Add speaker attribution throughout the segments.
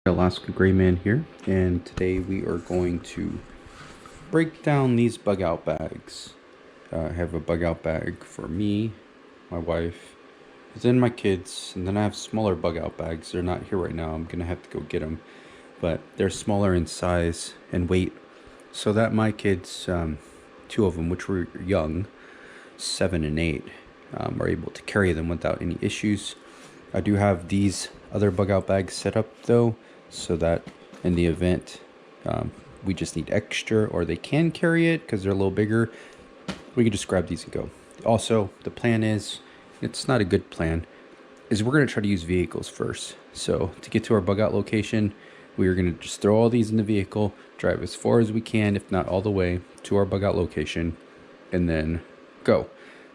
Speaker 1: Alaska Gray Man here, and today we are going to break down these bug out bags. I have a bug out bag for me, my wife, and then my kids, and then I have smaller bug out bags. They're not here right now. I'm gonna have to go get them, but they're smaller in size and weight, so that my kids, two of them, which were young, 7 and 8, are able to carry them without any issues. I do have these other bug out bags set up though, so that in the event we just need extra, or they can carry it because they're a little bigger, we can just grab these and go. Also, the plan is, it's not a good plan, is we're going to try to use vehicles first. So to get to our bug out location, we are going to just throw all these in the vehicle, drive as far as we can, if not all the way to our bug out location, and then go.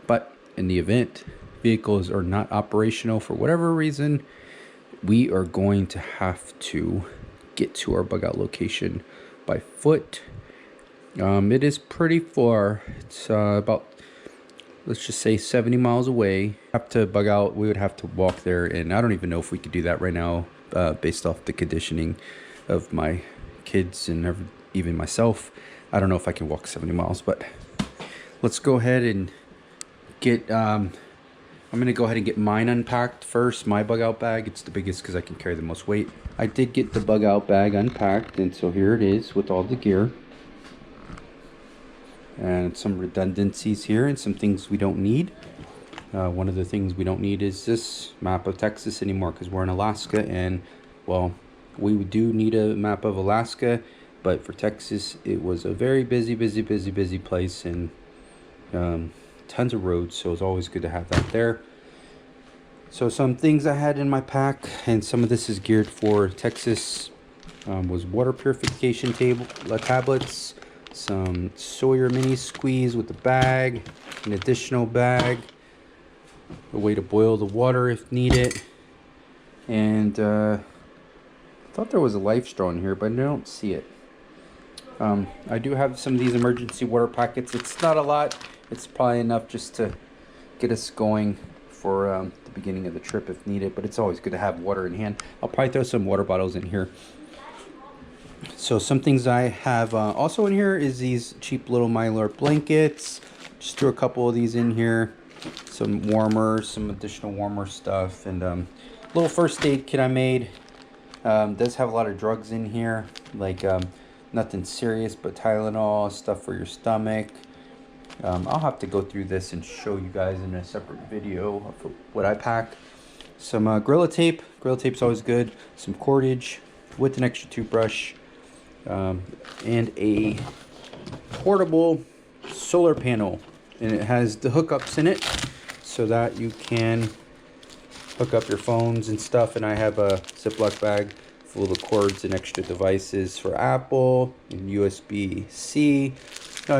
Speaker 1: But in the event vehicles are not operational for whatever reason, we are going to have to get to our bug out location by foot. It is pretty far. It's about, let's just say 70 miles away. Have to bug out, we would have to walk there, and I don't even know if we could do that right now, based off the conditioning of my kids and even myself. I don't know if I can walk 70 miles, but let's go ahead and get I'm going to go ahead and get mine unpacked first, my bug out bag. It's the biggest because I can carry the most weight. I did get the bug out bag unpacked, and so here it is with all the gear. And some redundancies here and some things we don't need. One of the things we don't need is this map of Texas anymore because we're in Alaska, and well, we do need a map of Alaska, but for Texas it was a very busy place, and tons of roads, so it's always good to have that there. So some things I had in my pack, and some of this is geared for Texas, was water purification tablets, some Sawyer mini squeeze with the bag, an additional bag, a way to boil the water if needed, and I thought there was a Lifestraw in here, but I don't see it. I do have some of these emergency water packets. It's not a lot. It's probably enough just to get us going for the beginning of the trip if needed, but it's always good to have water in hand. I'll probably throw some water bottles in here. So some things I have also in here is these cheap little Mylar blankets. Just threw a couple of these in here. Some warmers, some additional warmer stuff, and little first aid kit I made. Does have a lot of drugs in here, like nothing serious, but Tylenol, stuff for your stomach. I'll have to go through this and show you guys in a separate video of what I pack. Some Gorilla Tape. Gorilla Tape's always good. Some cordage with an extra toothbrush. And a portable solar panel. And it has the hookups in it so that you can hook up your phones and stuff. And I have a Ziploc bag full of cords and extra devices for Apple and USB-C.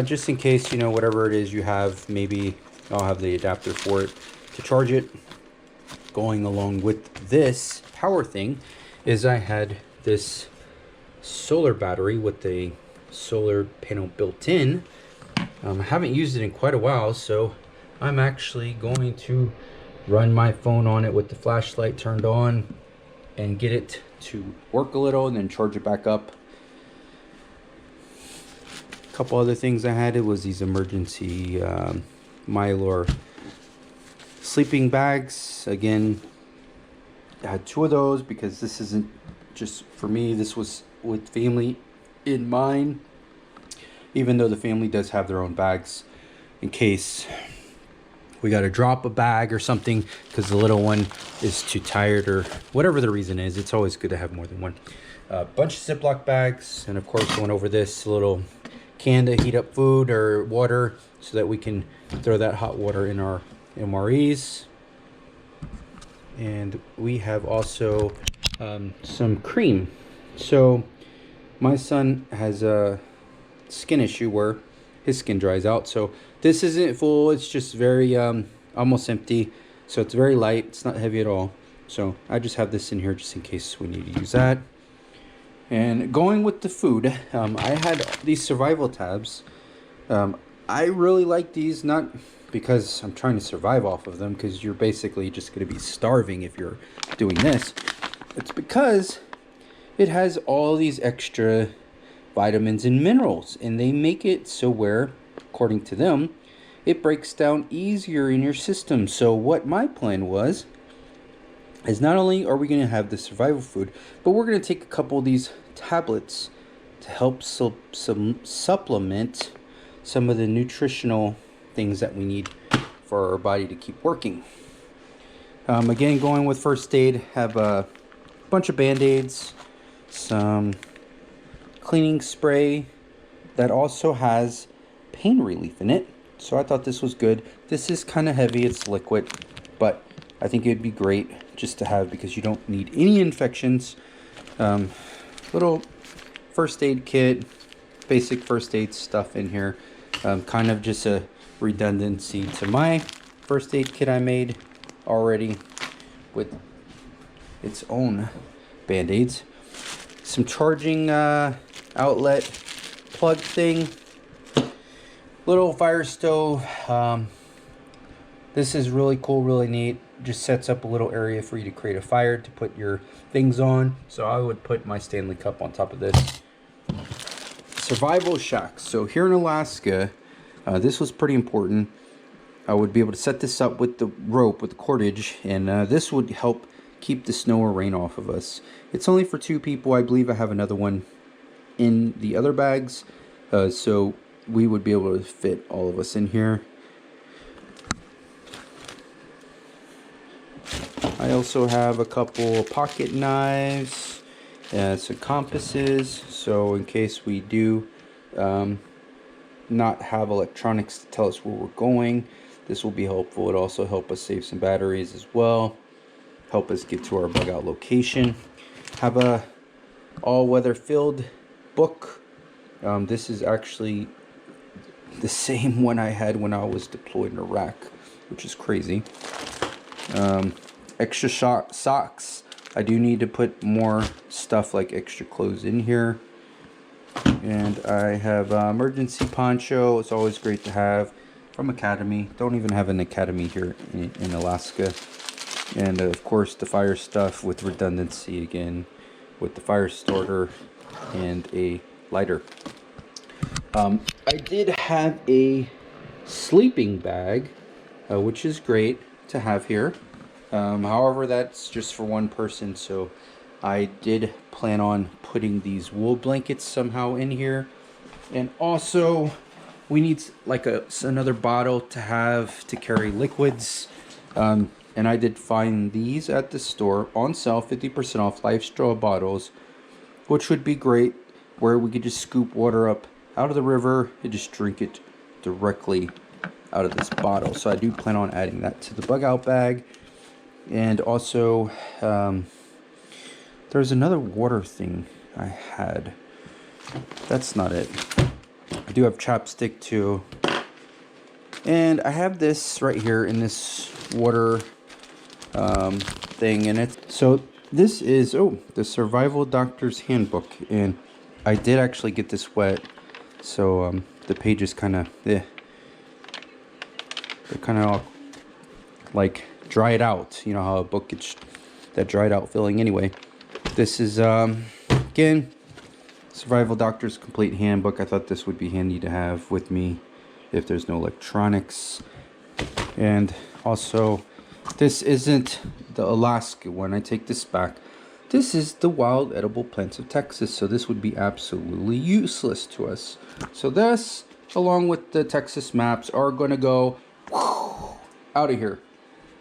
Speaker 1: Just in case, you know, whatever it is you have, maybe I'll have the adapter for it to charge it. Going along with this power thing is I had this solar battery with a solar panel built in. I haven't used it in quite a while, so I'm actually going to run my phone on it with the flashlight turned on and get it to work a little and then charge it back up. Couple other things I had, it was these emergency Mylar sleeping bags. Again, I had 2 of those because this isn't just for me, this was with family in mind, even though the family does have their own bags in case we got to drop a bag or something because the little one is too tired or whatever the reason is. It's always good to have more than one. Bunch of Ziploc bags, and of course going over this little can to heat up food or water so that we can throw that hot water in our MREs. And we have also some cream. So my son has a skin issue where his skin dries out, so this isn't full, it's just very almost empty, so it's very light, it's not heavy at all. So I just have this in here just in case we need to use that. And going with the food, I had these survival tabs. I really like these, not because I'm trying to survive off of them, because you're basically just going to be starving if you're doing this. It's because it has all these extra vitamins and minerals, and they make it so where, according to them, it breaks down easier in your system. So what my plan was is not only are we going to have the survival food, but we're going to take a couple of these tablets to help supplement some of the nutritional things that we need for our body to keep working. Again, going with first aid, have a bunch of band-aids, some cleaning spray that also has pain relief in it. So I thought this was good. This is kind of heavy, it's liquid, but I think it'd be great just to have because you don't need any infections. Little first aid kit, basic first aid stuff in here. Kind of just a redundancy to my first aid kit I made already with its own band-aids. Some charging outlet plug thing. Little fire stove. This is really cool, really neat. Just sets up a little area for you to create a fire to put your things on. So I would put my Stanley cup on top of this. Survival shack. So here in Alaska, this was pretty important. I would be able to set this up with the rope, with the cordage, and this would help keep the snow or rain off of us. It's only for 2 people. I believe I have another one in the other bags, so we would be able to fit all of us in here. I also have a couple pocket knives, some compasses, so in case we do not have electronics to tell us where we're going, this will be helpful. It'll also help us save some batteries as well, help us get to our bug out location. Have a all-weather filled book. This is actually the same one I had when I was deployed in Iraq, which is crazy. Extra socks. I do need to put more stuff like extra clothes in here. And I have emergency poncho. It's always great to have from Academy. Don't even have an Academy here in Alaska. And of course the fire stuff with redundancy again, with the fire starter and a lighter. I did have a sleeping bag, which is great to have here. However, that's just for one person, so I did plan on putting these wool blankets somehow in here. And also, we need like another bottle to have to carry liquids. And I did find these at the store on sale, 50% off, Lifestraw bottles, which would be great, where we could just scoop water up out of the river and just drink it directly out of this bottle. So I do plan on adding that to the bug out bag. And also, there's another water thing I had. That's not it. I do have chapstick too. And I have this right here in this water thing in it. So this is, the Survival Doctor's Handbook. And I did actually get this wet. So the pages kind of, they're kind of all like dried out. You know how a book gets that dried out feeling anyway. This is again, Survival Doctor's Complete Handbook. I thought this would be handy to have with me if there's no electronics. And also, this isn't the Alaska one. I take this back. This is the wild edible plants of Texas, so this would be absolutely useless to us. So this, along with the Texas maps, are going to go out of here.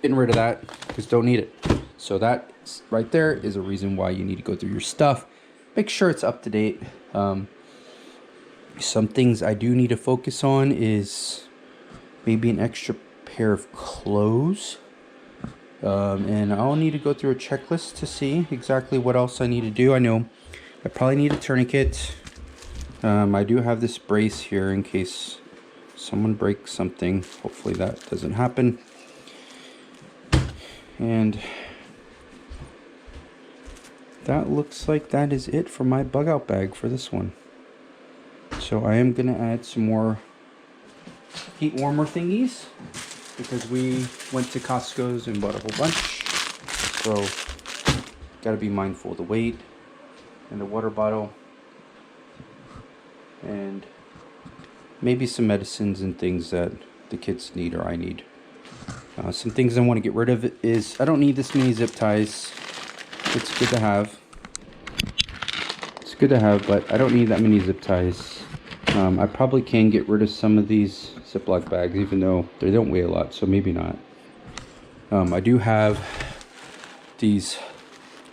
Speaker 1: Getting rid of that because don't need it. So that right there is a reason why you need to go through your stuff. Make sure it's up to date. Some things I do need to focus on is maybe an extra pair of clothes. And I'll need to go through a checklist to see exactly what else I need to do. I know I probably need a tourniquet. I do have this brace here in case someone breaks something. Hopefully that doesn't happen. And that looks like that is it for my bug out bag for this one. So I am going to add some more heat warmer thingies because we went to Costco's and bought a whole bunch. So got to be mindful of the weight. and the water bottle, and maybe some medicines and things that the kids need or I need. Some things I want to get rid of is I don't need this many zip ties. It's good to have. It's good to have, but I don't need that many zip ties. I probably can get rid of some of these Ziploc bags, even though they don't weigh a lot, so maybe not. I do have these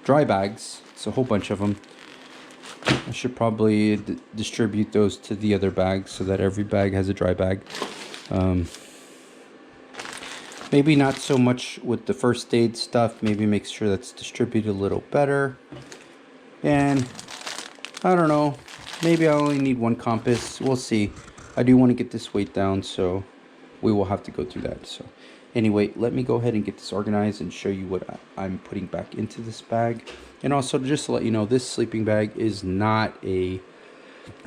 Speaker 1: dry bags. It's a whole bunch of them. I should probably distribute those to the other bags so that every bag has a dry bag. Maybe not so much with the first aid stuff. Maybe make sure that's distributed a little better. And I don't know. Maybe I only need one compass. We'll see. I do want to get this weight down, so we will have to go through that. So anyway, let me go ahead and get this organized and show you what I'm putting back into this bag. And also, just to let you know, this sleeping bag is not a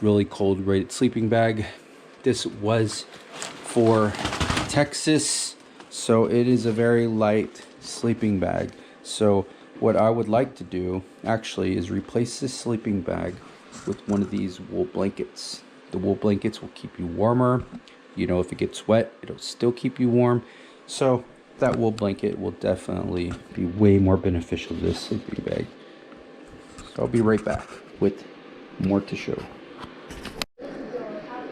Speaker 1: really cold rated sleeping bag. This was for Texas, so it is a very light sleeping bag. So what I would like to do actually is replace this sleeping bag with one of these wool blankets. The wool blankets will keep you warmer. You know, if it gets wet, it'll still keep you warm. So that wool blanket will definitely be way more beneficial to this sleeping bag. So I'll be right back with more to show.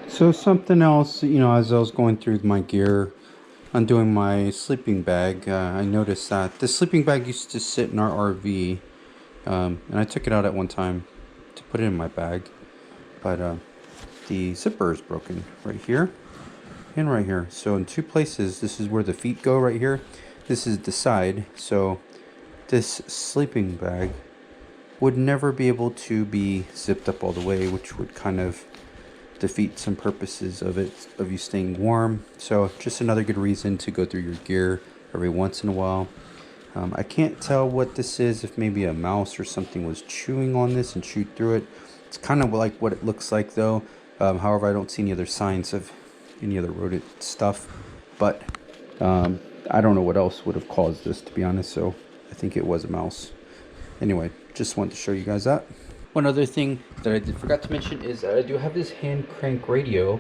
Speaker 1: So something else, you know, as I was going through my gear, undoing my sleeping bag, I noticed that this sleeping bag used to sit in our RV, and I took it out at one time to put it in my bag, but the zipper is broken right here and right here. So in two places, this is where the feet go right here. This is the side, so this sleeping bag would never be able to be zipped up all the way, which would kind of defeat some purposes of you staying warm. So just another good reason to go through your gear every once in a while. I can't tell what this is, if maybe a mouse or something was chewing on this and chewed through it. It's kind of like what it looks like though. However, I don't see any other signs of any other rodent stuff, but I don't know what else would have caused this, to be honest. So I think it was a mouse. Anyway, just wanted to show you guys that. One other thing that I forgot to mention is that I do have this hand crank radio,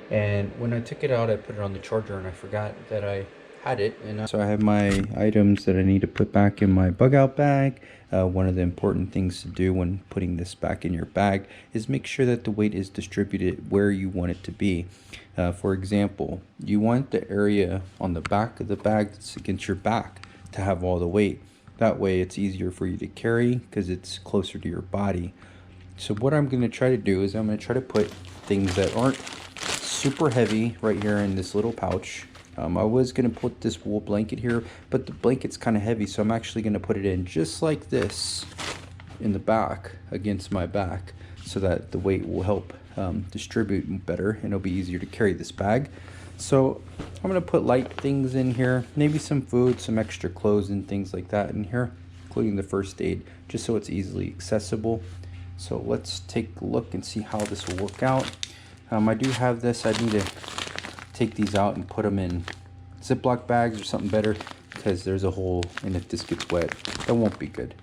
Speaker 1: and when I took it out, I put it on the charger and I forgot that I had it. And so I have my items that I need to put back in my bug out bag. One of the important things to do when putting this back in your bag is make sure that the weight is distributed where you want it to be. For example, you want the area on the back of the bag that's against your back to have all the weight. That way it's easier for you to carry because it's closer to your body. So what I'm going to try to do is I'm going to try to put things that aren't super heavy right here in this little pouch. I was going to put this wool blanket here, but the blanket's kind of heavy, so I'm actually going to put it in just like this in the back against my back so that the weight will help distribute better and it'll be easier to carry this bag. So I'm going to put light things in here, maybe some food, some extra clothes and things like that in here, including the first aid, just so it's easily accessible. So let's take a look and see how this will work out. I do have this. I need to take these out and put them in Ziploc bags or something better because there's a hole, and if this gets wet, that won't be good.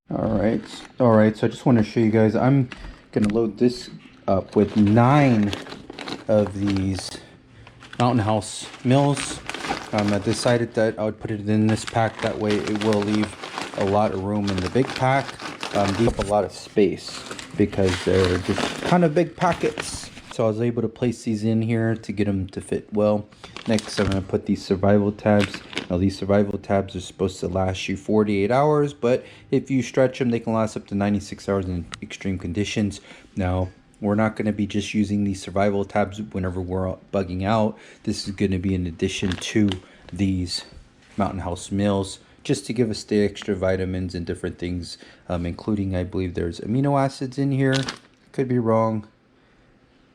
Speaker 1: All right, so I just want to show you guys, I'm going to load this up with 9 of these Mountain House mills. I decided that I would put it in this pack, that way it will leave a lot of room in the big pack, leave up a lot of space because they're just kind of big packets. So I was able to place these in here to get them to fit well. Next, I'm going to put these survival tabs. Now these survival tabs are supposed to last you 48 hours, but if you stretch them, they can last up to 96 hours in extreme conditions. Now, we're not going to be just using these survival tabs whenever we're bugging out. This is going to be in addition to these Mountain House mills, just to give us the extra vitamins and different things, including, I believe there's amino acids in here. Could be wrong,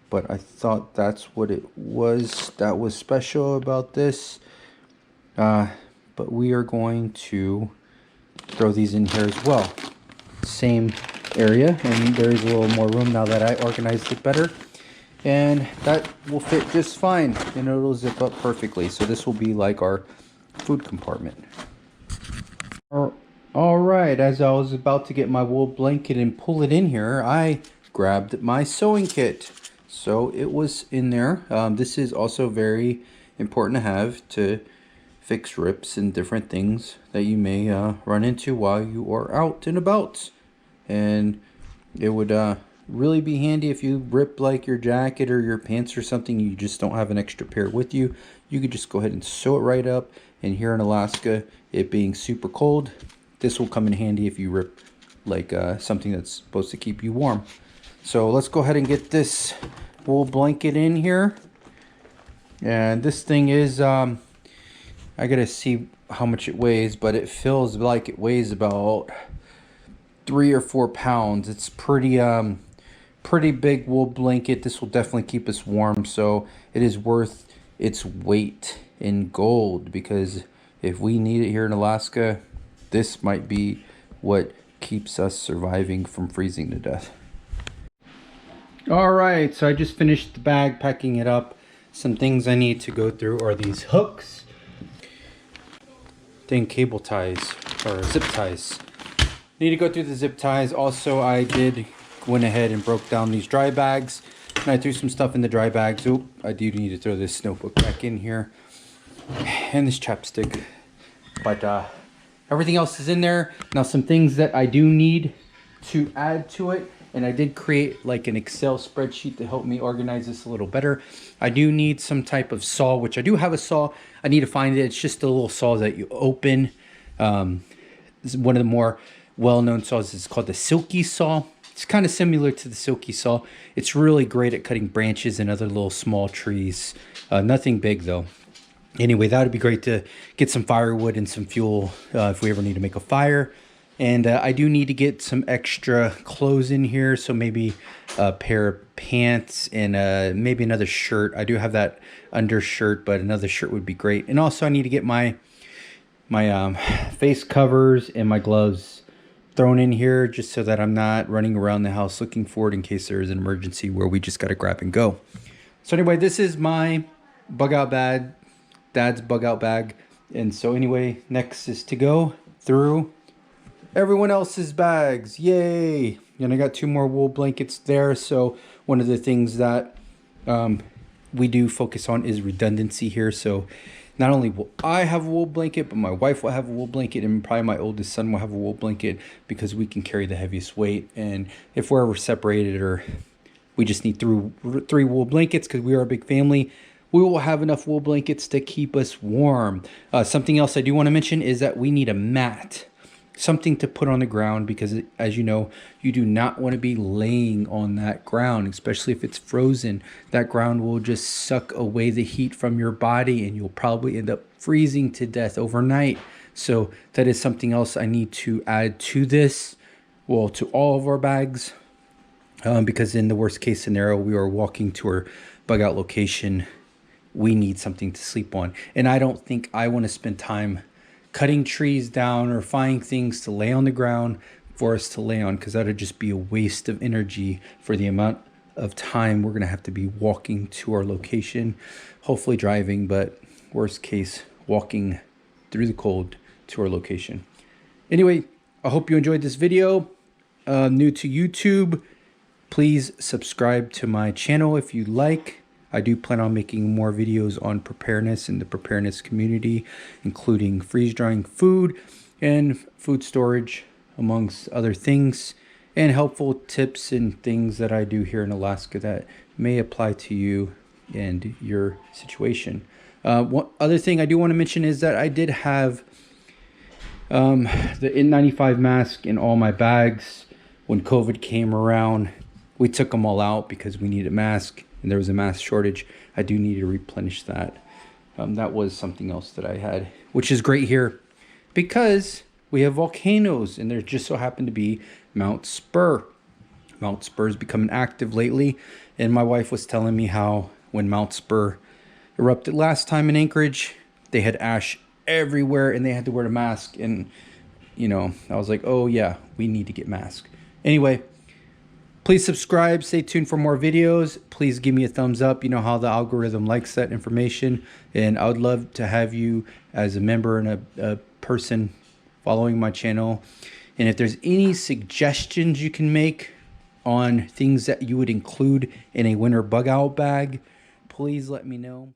Speaker 1: but I thought that's what it was that was special about this. But we are going to throw these in here as well. Same area, and there is a little more room now that I organized it better, and that will fit just fine, and it'll zip up perfectly. So this will be like our food compartment. All right, right, as I was about to get my wool blanket and pull it in here, I grabbed my sewing kit. So it was in there. This is also very important to have to fix rips and different things that you may run into while you are out and about. And it would really be handy if you rip like your jacket or your pants or something, you just don't have an extra pair with you. You could just go ahead and sew it right up. And here in Alaska, it being super cold, this will come in handy if you rip like something that's supposed to keep you warm. So let's go ahead and get this wool blanket in here. And this thing is, I gotta see how much it weighs, but it feels like it weighs about 3 or 4 pounds. It's pretty big wool blanket. This will definitely keep us warm, so it is worth its weight in gold, because if we need it here in Alaska, this might be what keeps us surviving from freezing to death. All right, so I just finished the bag, packing it up. Some things I need to go through are these hooks, then cable ties or zip ties. Need to go through the zip ties. Also, I went ahead and broke down these dry bags, and I threw some stuff in the dry bags. Oh, I do need to throw this notebook back in here, and this chapstick. But everything else is in there. Now, some things that I do need to add to it, and I did create like an Excel spreadsheet to help me organize this a little better. I do need some type of saw, which I do have a saw. I need to find it. It's just a little saw that you open. This is one of the more well-known saws. It's called the Silky Saw. It's kind of similar to the Silky Saw. It's really great at cutting branches and other little small trees. Nothing big though. Anyway, that would be great to get some firewood and some fuel if we ever need to make a fire. And I do need to get some extra clothes in here. So maybe a pair of pants and maybe another shirt. I do have that undershirt, but another shirt would be great. And also I need to get my face covers and my gloves thrown in here, just so that I'm not running around the house looking for it in case there is an emergency where we just got to grab and go. So anyway, this is my bug out bag, Dad's bug out bag. And so anyway, next is to go through everyone else's bags. Yay! And I got 2 more wool blankets there. So one of the things that we do focus on is redundancy here. So not only will I have a wool blanket, but my wife will have a wool blanket, and probably my oldest son will have a wool blanket, because we can carry the heaviest weight. And if we're ever separated or we just need 3 wool blankets because we are a big family, we will have enough wool blankets to keep us warm. Something else I do want to mention is that we need a mat. Something to put on the ground, because as you know, you do not want to be laying on that ground, especially if it's frozen. That ground will just suck away the heat from your body, and you'll probably end up freezing to death overnight. So that is something else I need to add to this, well, to all of our bags, because in the worst case scenario, we are walking to our bug out location, we need something to sleep on. And I don't think I want to spend time cutting trees down or finding things to lay on the ground for us to lay on, because that would just be a waste of energy for the amount of time we're going to have to be walking to our location. Hopefully driving, but worst case, walking through the cold to our location. Anyway, I hope you enjoyed this video. New to YouTube, please subscribe to my channel if you like. I do plan on making more videos on preparedness in the preparedness community, including freeze drying food and food storage, amongst other things, and helpful tips and things that I do here in Alaska that may apply to you and your situation. One other thing I do want to mention is that I did have the N95 mask in all my bags when COVID came around. We took them all out because we needed a mask, and there was a mask shortage. I do need to replenish that. That was something else that I had, which is great here because we have volcanoes, and there just so happened to be Mount Spur. Mount Spur is becoming active lately, and my wife was telling me how when Mount Spur erupted last time in Anchorage, they had ash everywhere and they had to wear a mask. And you know, I was like, oh yeah, we need to get masks. Anyway, please subscribe, stay tuned for more videos. Please give me a thumbs up. You know how the algorithm likes that information, and I would love to have you as a member and a person following my channel. And if there's any suggestions you can make on things that you would include in a winter bug out bag, please let me know.